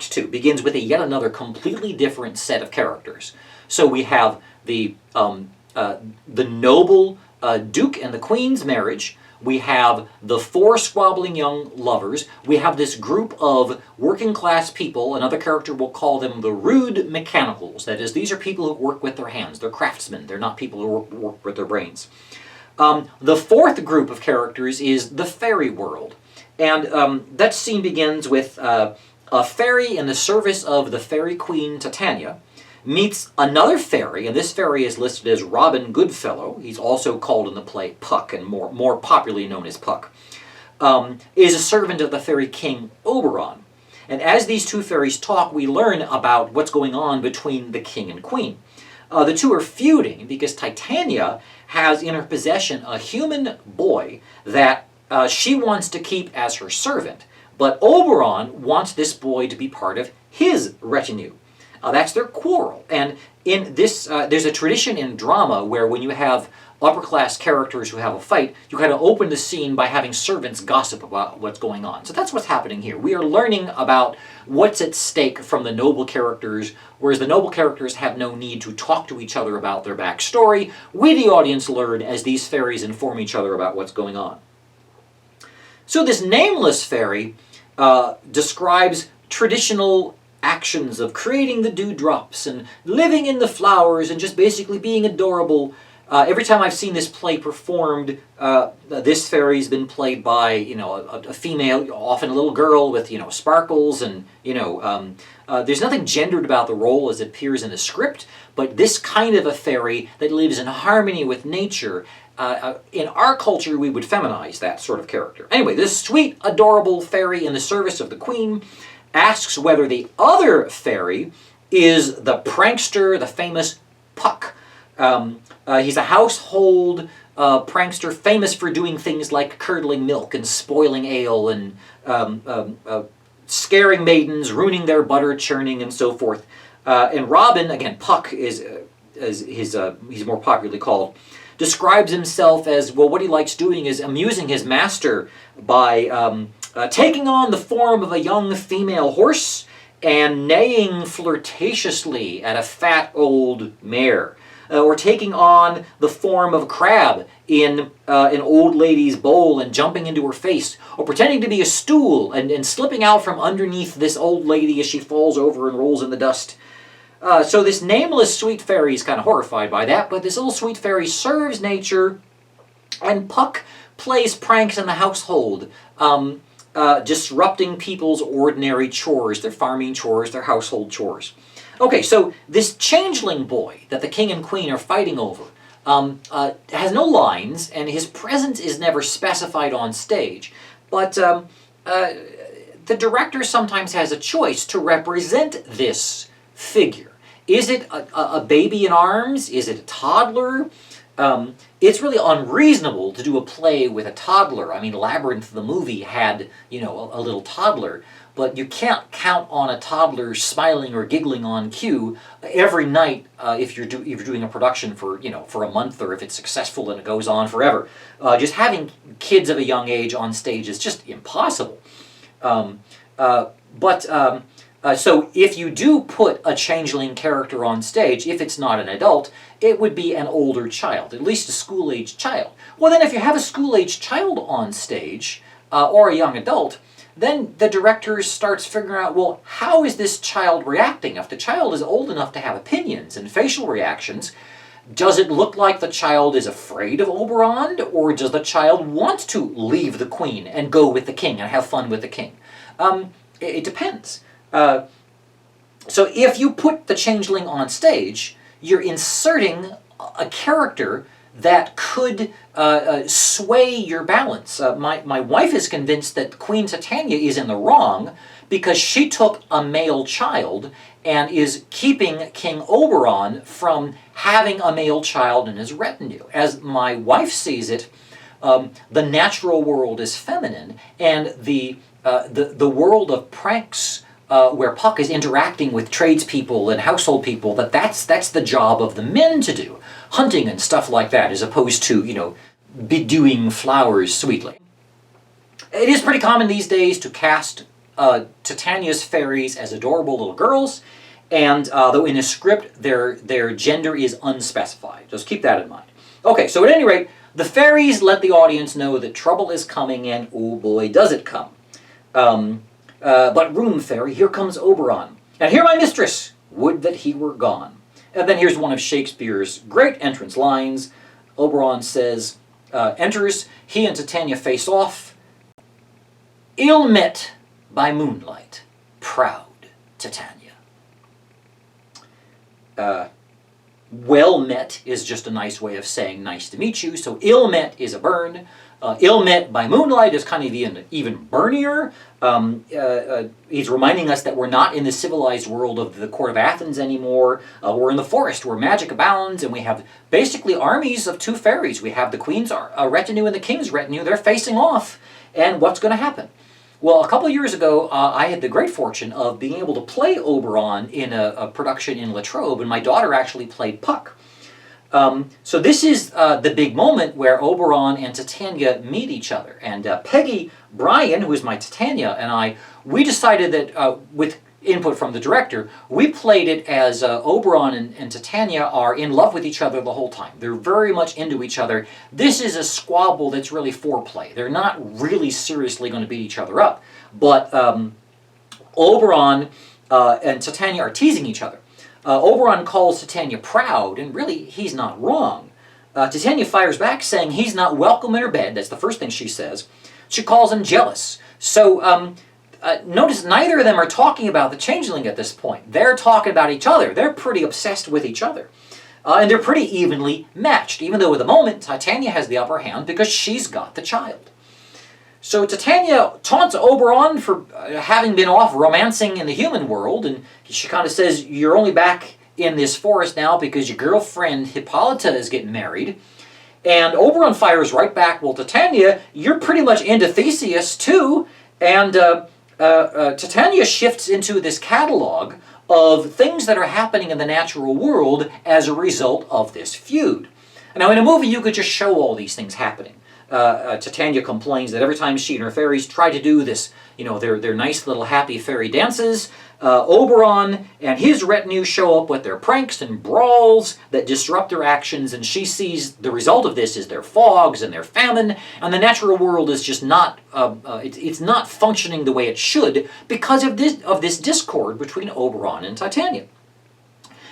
Act 2 begins with yet another completely different set of characters. So we have the noble Duke and the Queen's marriage. We have the 4 squabbling young lovers. We have this group of working class people. Another character will call them the rude mechanicals. That is, these are people who work with their hands. They're craftsmen. They're not people who work with their brains. The 4th group of characters is the fairy world. And that scene begins with a fairy in the service of the fairy queen Titania meets another fairy, and this fairy is listed as Robin Goodfellow. He's also called in the play Puck, and more popularly known as Puck. Is a servant of the fairy king Oberon. And as these two fairies talk, we learn about what's going on between the king and queen. The two are feuding because Titania has in her possession a human boy that she wants to keep as her servant, but Oberon wants this boy to be part of his retinue. That's their quarrel. And in this, there's a tradition in drama where when you have upper-class characters who have a fight, you kind of open the scene by having servants gossip about what's going on. So that's what's happening here. We are learning about what's at stake from the noble characters, whereas the noble characters have no need to talk to each other about their backstory. We, the audience, learn as these fairies inform each other about what's going on. So this nameless fairy describes traditional actions of creating the dewdrops and living in the flowers and just basically being adorable. Every time I've seen this play performed, this fairy's been played by, a female, often a little girl with, sparkles and, there's nothing gendered about the role as it appears in the script, but this kind of a fairy that lives in harmony with nature, in our culture we would feminize that sort of character. Anyway, this sweet, adorable fairy in the service of the queen asks whether the other fairy is the prankster, the famous Puck. He's a household prankster famous for doing things like curdling milk and spoiling ale and scaring maidens, ruining their butter churning and so forth. And Robin, again, Puck is he's more popularly called, describes himself as, well, what he likes doing is amusing his master by taking on the form of a young female horse and neighing flirtatiously at a fat old mare. Or taking on the form of a crab in an old lady's bowl and jumping into her face, or pretending to be a stool and slipping out from underneath this old lady as she falls over and rolls in the dust. So this nameless sweet fairy is kind of horrified by that, but this little sweet fairy serves nature, and Puck plays pranks in the household, disrupting people's ordinary chores, their farming chores, their household chores. Okay, so this changeling boy that the king and queen are fighting over has no lines, and his presence is never specified on stage. But the director sometimes has a choice to represent this figure. Is it a baby in arms? Is it a toddler? It's really unreasonable to do a play with a toddler. I mean, Labyrinth, the movie, had, a little toddler. But you can't count on a toddler smiling or giggling on cue every night if you're doing a production for a month, or if it's successful and it goes on forever. Just having kids of a young age on stage is just impossible. So if you do put a changeling character on stage, if it's not an adult, it would be an older child, at least a school-age child. Well, then if you have a school-age child on stage, or a young adult, then the director starts figuring out, well, how is this child reacting? If the child is old enough to have opinions and facial reactions, does it look like the child is afraid of Oberon, or does the child want to leave the queen and go with the king and have fun with the king? It depends. So if you put the changeling on stage, you're inserting a character that could sway your balance. My wife is convinced that Queen Titania is in the wrong because she took a male child and is keeping King Oberon from having a male child in his retinue. As my wife sees it, the natural world is feminine, and the world of pranks, where Puck is interacting with tradespeople and household people, that's the job of the men to do. Hunting and stuff like that, as opposed to, bedewing flowers sweetly. It is pretty common these days to cast Titania's fairies as adorable little girls, and though in a script their gender is unspecified. Just keep that in mind. Okay, so at any rate, the fairies let the audience know that trouble is coming, and oh boy, does it come. But room fairy, here comes Oberon. And here my mistress, would that he were gone. And then here's one of Shakespeare's great entrance lines. Oberon says, enters, he and Titania face off. Ill met by moonlight, proud Titania. Well met is just a nice way of saying nice to meet you. So ill met is a burn. Ill met by moonlight is kind of even burnier. He's reminding us that we're not in the civilized world of the court of Athens anymore. We're in the forest where magic abounds, and we have basically armies of two fairies. We have the queen's retinue and the king's retinue. They're facing off. And what's going to happen? Well, a couple of years ago, I had the great fortune of being able to play Oberon in a production in La Trobe, and my daughter actually played Puck. So this is the big moment where Oberon and Titania meet each other. And Peggy Bryan, who is my Titania, and we decided that with input from the director, we played it as Oberon and Titania are in love with each other the whole time. They're very much into each other. This is a squabble that's really foreplay. They're not really seriously going to beat each other up. But Oberon and Titania are teasing each other. Oberon calls Titania proud, and really, he's not wrong. Titania fires back, saying he's not welcome in her bed. That's the first thing she says. She calls him jealous. So notice neither of them are talking about the changeling at this point. They're talking about each other. They're pretty obsessed with each other. And they're pretty evenly matched, even though at the moment Titania has the upper hand because she's got the child. So Titania taunts Oberon for having been off romancing in the human world, and she kind of says, you're only back in this forest now because your girlfriend Hippolyta is getting married. And Oberon fires right back, well, Titania, you're pretty much into Theseus too. And Titania shifts into this catalog of things that are happening in the natural world as a result of this feud. Now, in a movie, you could just show all these things happening. Titania complains that every time she and her fairies try to do this, their nice little happy fairy dances, Oberon and his retinue show up with their pranks and brawls that disrupt their actions, and she sees the result of this is their fogs and their famine, and the natural world is just not, it's not functioning the way it should because of this discord between Oberon and Titania.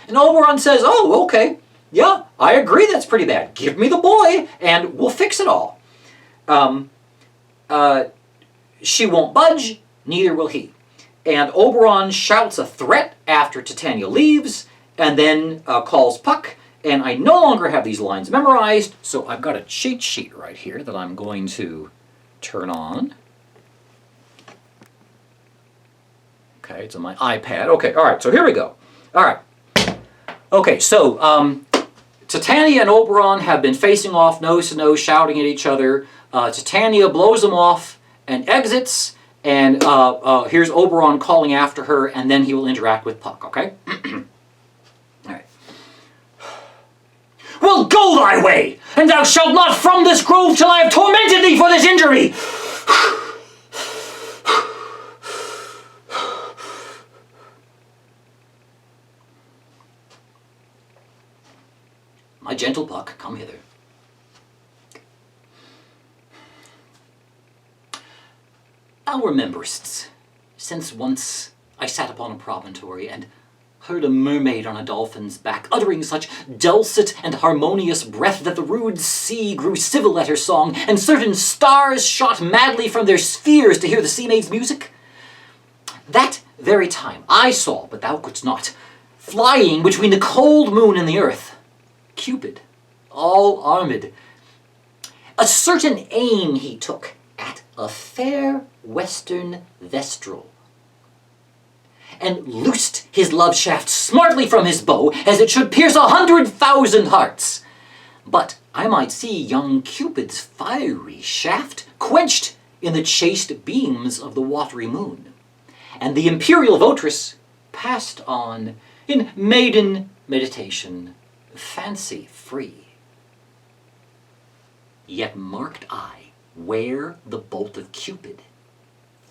And Oberon says, oh, okay, yeah, I agree that's pretty bad. Give me the boy, and we'll fix it all. She won't budge, neither will he. And Oberon shouts a threat after Titania leaves, and then calls Puck, and I no longer have these lines memorized, so I've got a cheat sheet right here that I'm going to turn on. Okay, it's on my iPad. Okay, all right, so here we go. All right. Okay, so Titania and Oberon have been facing off nose to nose, shouting at each other. Titania blows them off and exits, and here's Oberon calling after her, and then he will interact with Puck, okay? All right. Well, go thy way, and thou shalt not from this grove till I have tormented thee for this injury. My gentle Puck, come hither. Thou rememberest, since once I sat upon a promontory and heard a mermaid on a dolphin's back, uttering such dulcet and harmonious breath that the rude sea grew civil at her song, and certain stars shot madly from their spheres to hear the sea maid's music. That very time I saw, but thou couldst not, flying between the cold moon and the earth, Cupid, all armed. A certain aim he took at a fair western vestrel, and loosed his love shaft smartly from his bow, as it should pierce 100,000 hearts. But I might see young Cupid's fiery shaft quenched in the chaste beams of the watery moon, and the imperial votress passed on in maiden meditation, fancy free. Yet marked I where the bolt of Cupid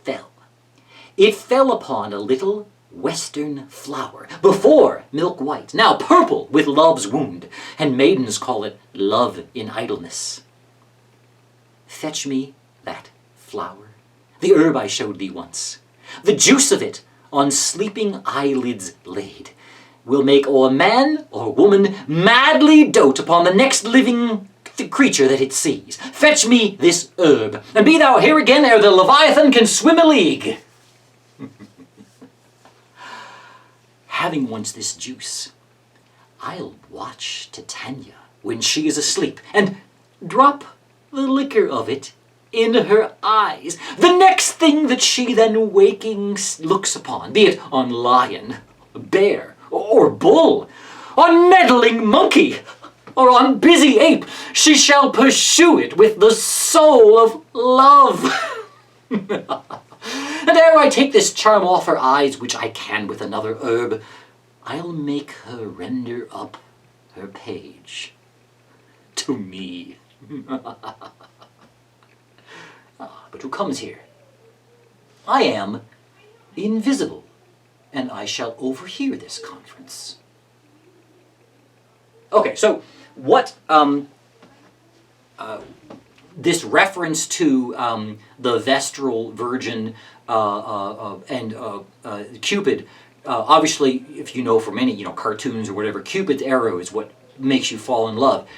fell. It fell upon a little western flower, before milk white, now purple with love's wound, and maidens call it love in idleness. Fetch me that flower, the herb I showed thee once. The juice of it, on sleeping eyelids laid, will make or man or woman madly dote upon the next living creature that it sees. Fetch me this herb, and be thou here again ere the Leviathan can swim a league. Having once this juice, I'll watch Titania when she is asleep, and drop the liquor of it in her eyes. The next thing that she then waking looks upon, be it on lion, bear, or bull, on meddling monkey, or on busy ape, she shall pursue it with the soul of love. And ere I take this charm off her eyes, which I can with another herb, I'll make her render up her page to me. But who comes here? I am invisible, and I shall overhear this conference. Okay, so what this reference to the Vestal Virgin and Cupid, obviously, if you know from any cartoons or whatever, Cupid's arrow is what makes you fall in love.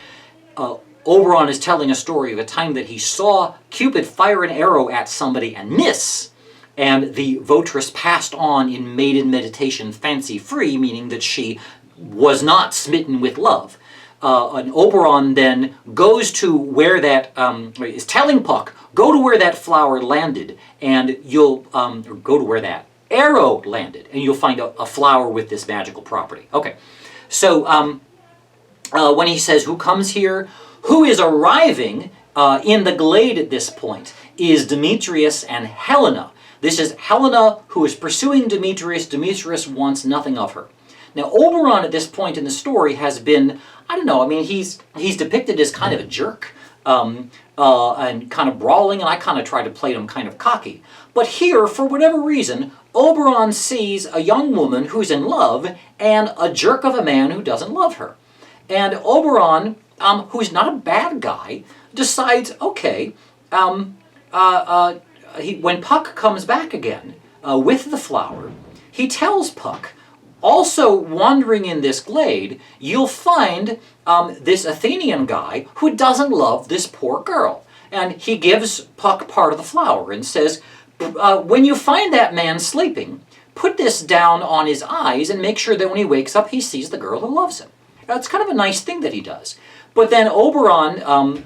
Oberon is telling a story of a time that he saw Cupid fire an arrow at somebody and miss, and the votress passed on in maiden meditation fancy-free, meaning that she was not smitten with love. And Oberon then goes to where that, is telling Puck, go to where that flower landed, and you'll, or go to where that arrow landed, and you'll find a flower with this magical property. Okay, so when he says, who comes here, who is arriving in the glade at this point is Demetrius and Helena. This is Helena who is pursuing Demetrius. Demetrius wants nothing of her. Now, Oberon at this point in the story has been, I don't know, I mean, he's depicted as kind of a jerk and kind of brawling, and I kind of try to play him kind of cocky. But here, for whatever reason, Oberon sees a young woman who's in love and a jerk of a man who doesn't love her. And Oberon, who's not a bad guy, decides, okay, when Puck comes back again with the flower, he tells Puck, also wandering in this glade, you'll find this Athenian guy who doesn't love this poor girl. And he gives Puck part of the flower and says, when you find that man sleeping, put this down on his eyes and make sure that when he wakes up, he sees the girl who loves him. It's kind of a nice thing that he does. But then Oberon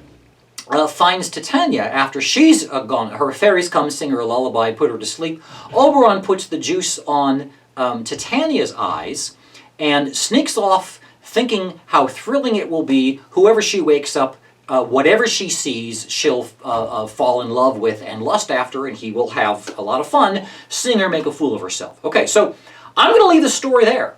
finds Titania after she's gone. Her fairies come, sing her a lullaby, put her to sleep. Oberon puts the juice on Titania's eyes and sneaks off thinking how thrilling it will be. Whoever she wakes up, whatever she sees, she'll fall in love with and lust after, and he will have a lot of fun seeing her make a fool of herself. Okay, so I'm going to leave the story there.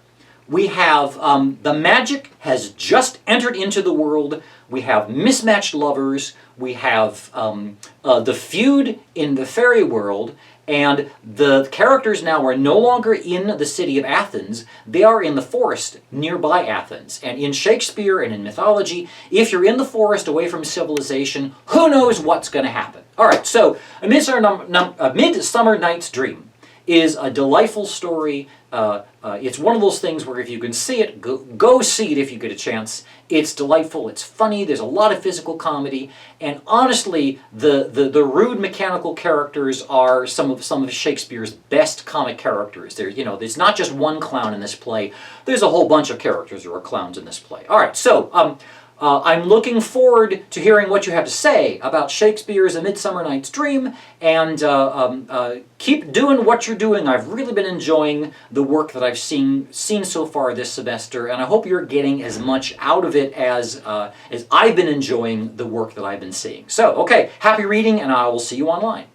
We have the magic has just entered into the world. We have mismatched lovers. We have the feud in the fairy world. And the characters now are no longer in the city of Athens. They are in the forest nearby Athens. And in Shakespeare and in mythology, if you're in the forest away from civilization, who knows what's going to happen? All right, so A Midsummer Night's Dream is a delightful story. It's one of those things where if you can see it, go see it if you get a chance. It's delightful, it's funny, there's a lot of physical comedy, and honestly, the rude mechanical characters are some of Shakespeare's best comic characters. There's not just one clown in this play, there's a whole bunch of characters who are clowns in this play. All right, so I'm looking forward to hearing what you have to say about Shakespeare's A Midsummer Night's Dream, and keep doing what you're doing. I've really been enjoying the work that I've seen so far this semester, and I hope you're getting as much out of it as I've been enjoying the work that I've been seeing. So, okay, happy reading, and I will see you online.